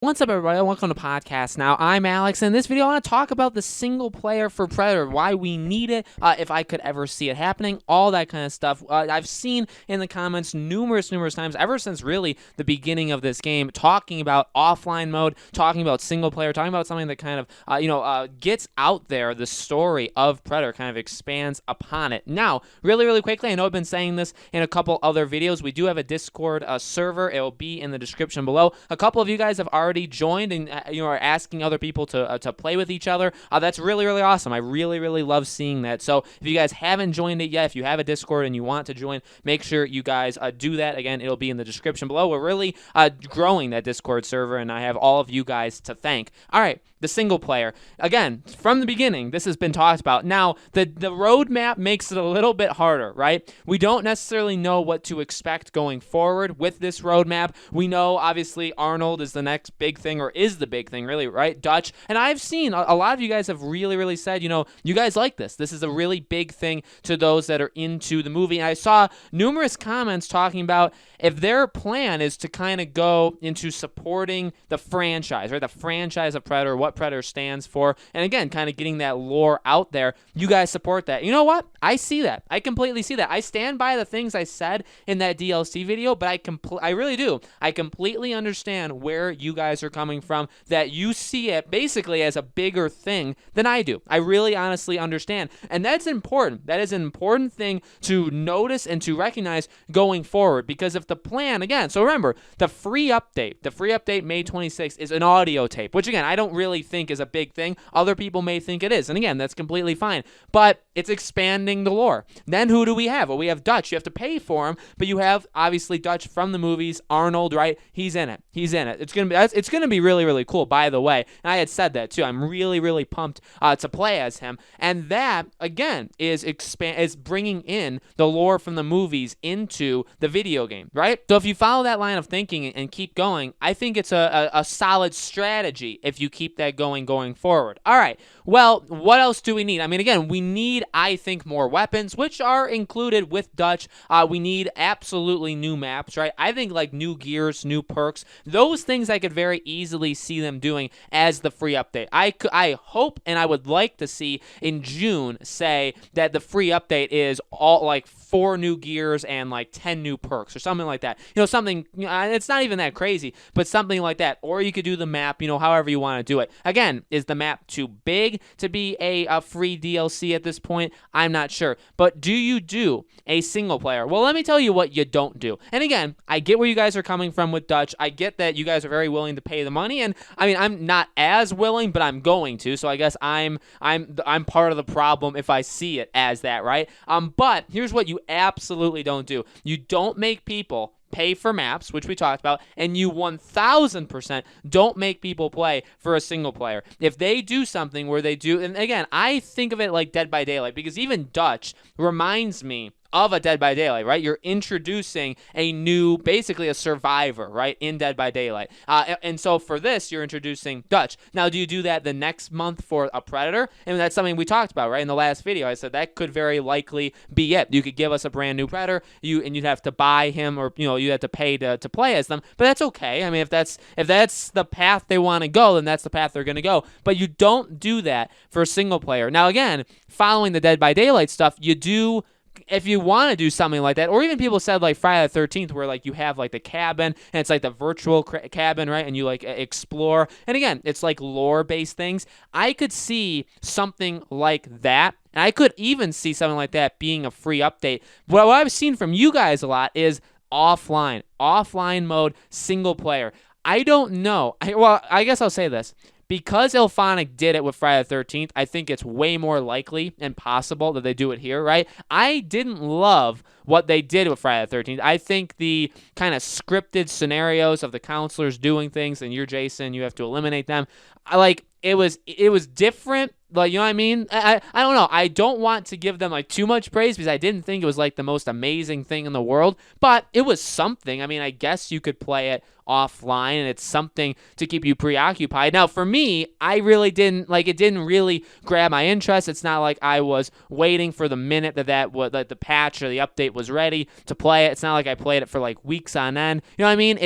What's up, everybody? Welcome to Podcast Now. I'm Alex, and in this video, I want to talk about the single player for Predator, why we need it, if I could ever see it happening, all that kind of stuff. I've seen in the comments numerous times, ever since really the beginning of this game, talking about offline mode, talking about single player, talking about something that kind of, gets out there the story of Predator, kind of expands upon it. Now, really quickly, I know I've been saying this in a couple other videos. We do have a Discord server. It will be in the description below. A couple of you guys have already joined and are asking other people to play with each other. That's really awesome. I really love seeing that. So if you guys haven't joined it yet, if you have a Discord and you want to join, make sure you guys do that. Again, it'll be in the description below. We're really growing that Discord server, and I have all of you guys to thank. All right, the single player. Again, from the beginning, this has been talked about. Now, the roadmap makes it a little bit harder, right? We don't necessarily know what to expect going forward with this roadmap. We know, obviously, Arnold is the next big thing, or is the big thing, really, right? Dutch. And I've seen a lot of you guys have really said, you guys like this. This is a really big thing to those that are into the movie. And I saw numerous comments talking about if their plan is to kind of go into supporting the franchise, right? The franchise of Predator, what Predator stands for. And again, kind of getting that lore out there. You guys support that. You know what? I see that. I completely see that. I stand by the things I said in that DLC video, but I really do. I completely understand where you guys are coming from, that you see it basically as a bigger thing than I do. I really honestly understand. And that's important. That is an important thing to notice and to recognize going forward, because if the plan, again, so remember, the free update May 26th is an audio tape, which again, I don't really think is a big thing. Other people may think it is. And again, that's completely fine. But it's expanding the lore. Then who do we have? Well, we have Dutch. You have to pay for him, but you have obviously Dutch from the movies, Arnold, right? He's in it. It's gonna be really cool, by the way. And I had said that too. I'm really pumped to play as him. And that again is bringing in the lore from the movies into the video game, right? So if you follow that line of thinking and keep going, I think it's a solid strategy if you keep that going forward. All right. Well, what else do we need? I mean, again, we need, I think, more weapons, which are included with Dutch. We need absolutely new maps, right? I think like new gears, new perks, those things I could very easily see them doing as the free update. I hope and I would like to see in June say that the free update is all like 4 new gears and like 10 new perks or something like that. Something, it's not even that crazy, but something like that. Or you could do the map, however you want to do it. Again, is the map too big to be a free DLC at this point? I'm not sure. But do you do a single player? Well, let me tell you what you don't do. And again, I get where you guys are coming from with Dutch. I get that you guys are very willing to pay the money, and I mean, I'm not as willing, but I'm going to. So I guess I'm part of the problem if I see it as that, right? But here's what you absolutely don't do. You don't make people pay for maps, which we talked about, and you 1000% don't make people play for a single player. If they do something where they do, and again, I think of it like Dead by Daylight, because even Dutch reminds me of a Dead by Daylight, right? You're introducing a new, basically a survivor, right, in Dead by Daylight. And so for this, you're introducing Dutch. Now, do you do that the next month for a Predator? And that's something we talked about, right? In the last video, I said that could very likely be it. You could give us a brand new Predator, and you'd have to buy him, or you'd have to pay to play as them. But that's okay. I mean, if that's the path they want to go, then that's the path they're going to go. But you don't do that for a single player. Now, again, following the Dead by Daylight stuff, you do. If you want to do something like that, or even people said like Friday the 13th, where like you have like the cabin and it's like the virtual cabin, right? And you like explore. And again, it's like lore based things. I could see something like that. And I could even see something like that being a free update. But what I've seen from you guys a lot is offline mode, single player. I don't know. I guess I'll say this. Because IllFonic did it with Friday the 13th, I think it's way more likely and possible that they do it here, right? I didn't love what they did with Friday the 13th. I think the kind of scripted scenarios of the counselors doing things, and you're Jason, you have to eliminate them. it was different. Like, you know what I mean? I don't know. I don't want to give them like too much praise because I didn't think it was like the most amazing thing in the world, but it was something. I mean, I guess you could play it offline and it's something to keep you preoccupied. Now, for me, I really didn't like it. Didn't really grab my interest. It's not like I was waiting for the minute that the patch or the update was ready to play it. It's not like I played it for like weeks on end. You know what I mean?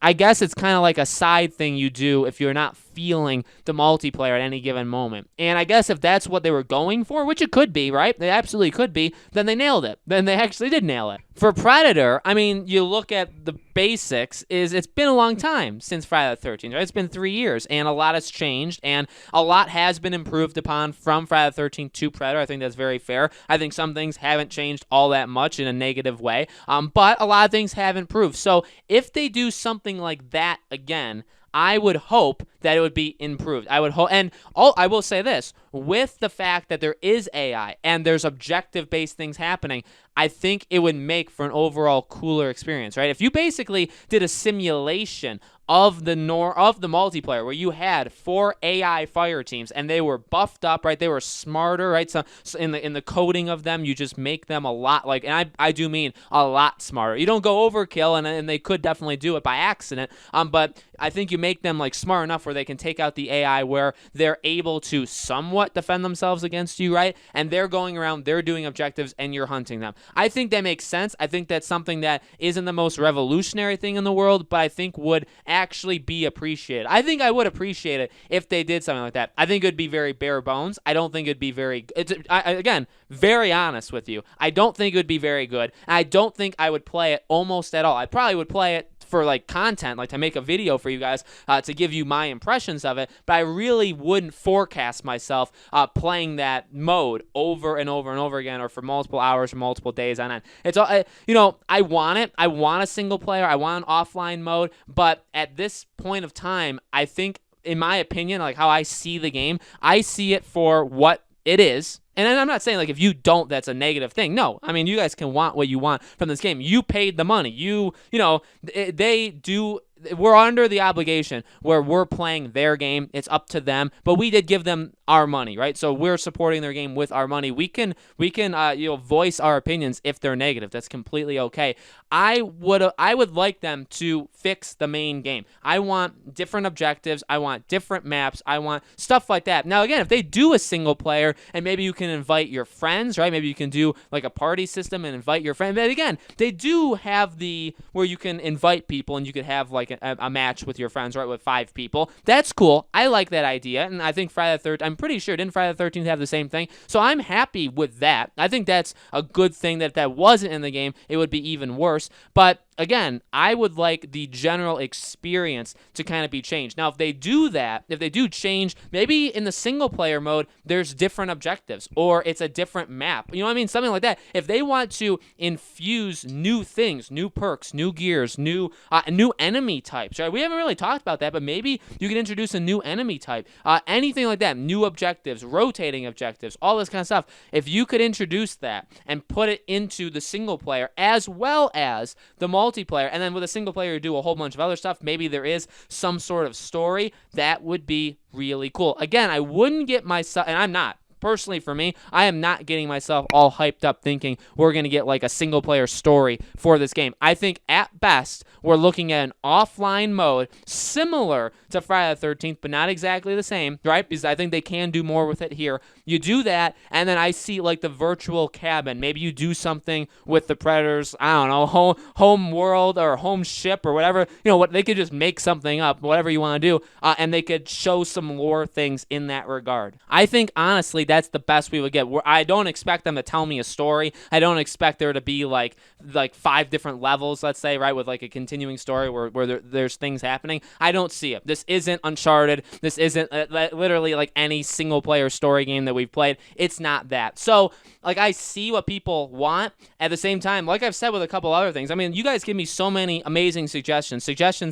I guess it's kind of like a side thing you do if you're not feeling the multiplayer at any given moment. And I guess if that's what they were going for, which it could be, right? They absolutely could be, then they nailed it. Then they actually did nail it. For Predator, I mean, you look at the basics, it's been a long time since Friday the 13th, right? It's been 3 years, and a lot has changed, and a lot has been improved upon from Friday the 13th to Predator. I think that's very fair. I think some things haven't changed all that much in a negative way, but a lot of things have improved. So if they do something like that again, I would hope that it would be improved. I would hope, and I will say this, with the fact that there is AI and there's objective-based things happening, I think it would make for an overall cooler experience, right? If you basically did a simulation of the multiplayer where you had 4 AI fire teams and they were buffed up, right? They were smarter, right? So in the coding of them, you just make them a lot like, and I do mean a lot smarter. You don't go overkill, and they could definitely do it by accident. But I think you make them like smart enough where they can take out the AI, where they're able to somewhat defend themselves against you, right? And they're going around, they're doing objectives, and you're hunting them. I think that makes sense. I think that's something that isn't the most revolutionary thing in the world, but I think would actually be appreciated. I think I would appreciate it if they did something like that. I think it would be very bare bones. I don't think it'd be very, again, very honest with you. I don't think it would be very good. And I don't think I would play it almost at all. I probably would play it for like content, like to make a video for you guys, to give you my impressions of it, but I really wouldn't forecast myself playing that mode over and over and over again, or for multiple hours or multiple days on end. It's all, I want it. I want a single player. I want an offline mode, but at this point of time, I think, in my opinion, like how I see the game, I see it for what it is. And I'm not saying, like, if you don't, that's a negative thing. No, I mean, you guys can want what you want from this game. You paid the money. They do. We're under the obligation where we're playing their game. It's up to them, but we did give them our money, right? So we're supporting their game with our money. We can voice our opinions if they're negative. That's completely okay. I would like them to fix the main game. I want different objectives. I want different maps. I want stuff like that. Now, again, if they do a single player and maybe you can invite your friends, right? Maybe you can do like a party system and invite your friend. But again, they do have where you can invite people and you could have like a match with your friends, right? With 5 people. That's cool. I like that idea. And I think Friday the 13th, I'm pretty sure, didn't Friday the 13th have the same thing? So I'm happy with that. I think that's a good thing. That if that wasn't in the game, it would be even worse. But again, I would like the general experience to kind of be changed. Now, if they do that, if they do change, maybe in the single player mode, there's different objectives or it's a different map. You know what I mean? Something like that. If they want to infuse new things, new perks, new gears, new enemy types, right? We haven't really talked about that, but maybe you can introduce a new enemy type, anything like that, new objectives, rotating objectives, all this kind of stuff. If you could introduce that and put it into the single player as well as the multiplayer, and then with a single player do a whole bunch of other stuff, maybe there is some sort of story, that would be really cool. Again, I wouldn't get myself, and I'm not. Personally, for me, I am not getting myself all hyped up thinking we're going to get like a single player story for this game. I think at best, we're looking at an offline mode similar to Friday the 13th, but not exactly the same, right? Because I think they can do more with it here. You do that, and then I see like the virtual cabin. Maybe you do something with the Predators, I don't know, home world or home ship or whatever. What they could just make something up, whatever you want to do, and they could show some lore things in that regard. I think, honestly, that's the best we would get. I don't expect them to tell me a story. I don't expect there to be like 5 different levels, let's say, right, with like a continuing story where there's things happening. I don't see it. This isn't Uncharted. This isn't literally like any single player story game that we've played. It's not that. So, like, I see what people want. At the same time, like I've said with a couple other things, I mean, you guys give me so many amazing suggestions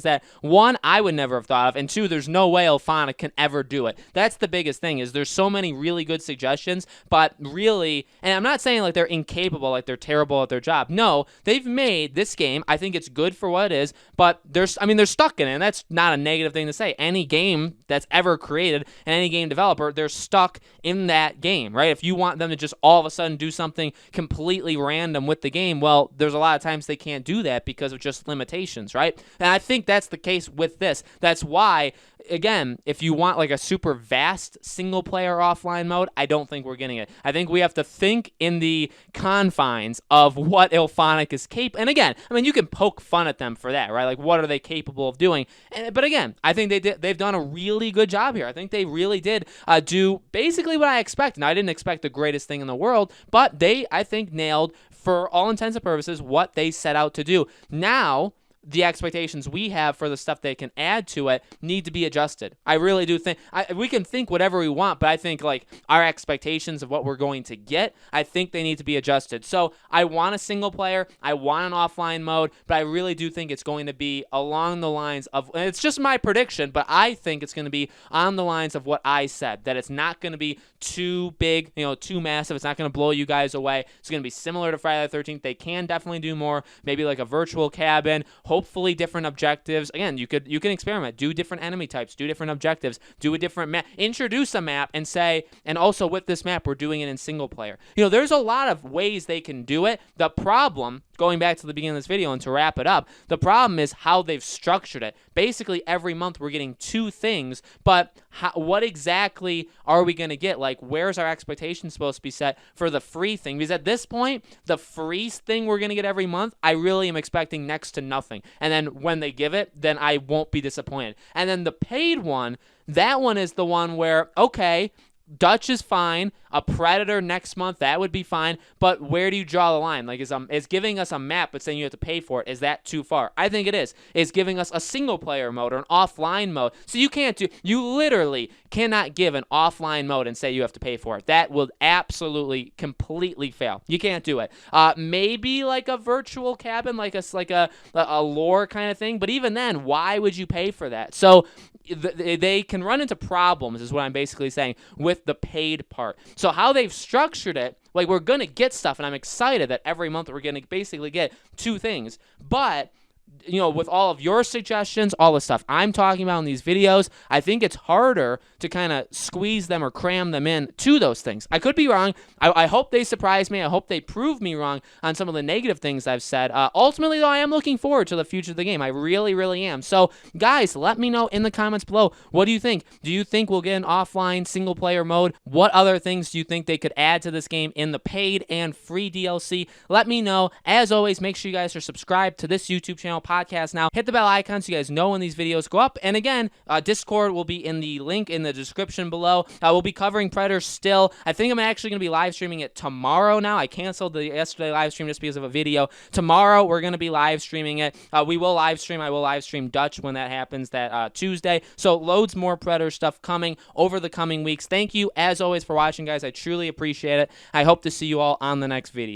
that, 1, I would never have thought of, and 2, there's no way Elphonic can ever do it. That's the biggest thing, is there's so many really good suggestions, but really, and I'm not saying like they're incapable, like they're terrible at their job. No, they've made this game. I think it's good for what it is, but they're stuck in it, and that's not a negative thing to say. Any game that's ever created, and any game developer, they're stuck in that game, right? If you want them to just all of a sudden do something completely random with the game, well, there's a lot of times they can't do that because of just limitations, right? And I think that's the case with this. That's why, again, if you want like a super vast single player offline mode, I don't think we're getting it. I think we have to think in the confines of what IllFonic is capable. And again, I mean, you can poke fun at them for that, right? Like, what are they capable of doing? But again, I think they've done a really good job here. I think they really did do basically what I expected. Now, I didn't expect the greatest thing in the world, but they, I think, nailed, for all intents and purposes, what they set out to do. Now, the expectations we have for the stuff they can add to it need to be adjusted. I really do think we can think whatever we want, but I think like our expectations of what we're going to get, I think they need to be adjusted. So I want a single player, I want an offline mode, but I really do think it's going to be along the lines of, and it's just my prediction, but I think it's going to be on the lines of what I said, that it's not going to be too big, too massive. It's not going to blow you guys away. It's going to be similar to Friday the 13th. They can definitely do more, maybe like a virtual cabin, hopefully different objectives. Again, you can experiment, do different enemy types, do different objectives, do a different map, introduce a map and say, and also with this map, we're doing it in single player. There's a lot of ways they can do it. The problem, going back to the beginning of this video and to wrap it up, the problem is how they've structured it. Basically, every month we're getting 2 things, but what exactly are we going to get? Like, where's our expectations supposed to be set for the free thing? Because at this point, the free thing we're going to get every month, I really am expecting next to nothing. And then when they give it, then I won't be disappointed. And then the paid one, that one is the one where, okay, Dutch is fine. A Predator next month, that would be fine. But where do you draw the line? Like, is giving us a map but saying you have to pay for it, is that too far? I think it is. Is giving us a single player mode or an offline mode. So you literally cannot give an offline mode and say you have to pay for it. That will absolutely, completely fail. You can't do it. Maybe like a virtual cabin, like a lore kind of thing. But even then, why would you pay for that? So they can run into problems, is what I'm basically saying, with the paid part. So how they've structured it, like, we're going to get stuff, and I'm excited that every month we're going to basically get 2 things. But with all of your suggestions, all the stuff I'm talking about in these videos, I think it's harder to kind of squeeze them or cram them in to those things. I could be wrong. I hope they surprise me. I hope they prove me wrong on some of the negative things I've said. Ultimately, though, I am looking forward to the future of the game. I really, really am. So, guys, let me know in the comments below. What do you think? Do you think we'll get an offline single-player mode? What other things do you think they could add to this game in the paid and free DLC? Let me know. As always, make sure you guys are subscribed to this YouTube channel, podcast now. Hit the bell icon so you guys know when these videos go up. And again, Discord will be in the link in the description below. We'll be covering Predator still. I think I'm actually going to be live streaming it tomorrow now. I canceled the yesterday live stream just because of a video. Tomorrow, we're going to be live streaming it. We will live stream. I will live stream Dutch when that happens, that Tuesday. So loads more Predator stuff coming over the coming weeks. Thank you, as always, for watching, guys. I truly appreciate it. I hope to see you all on the next video.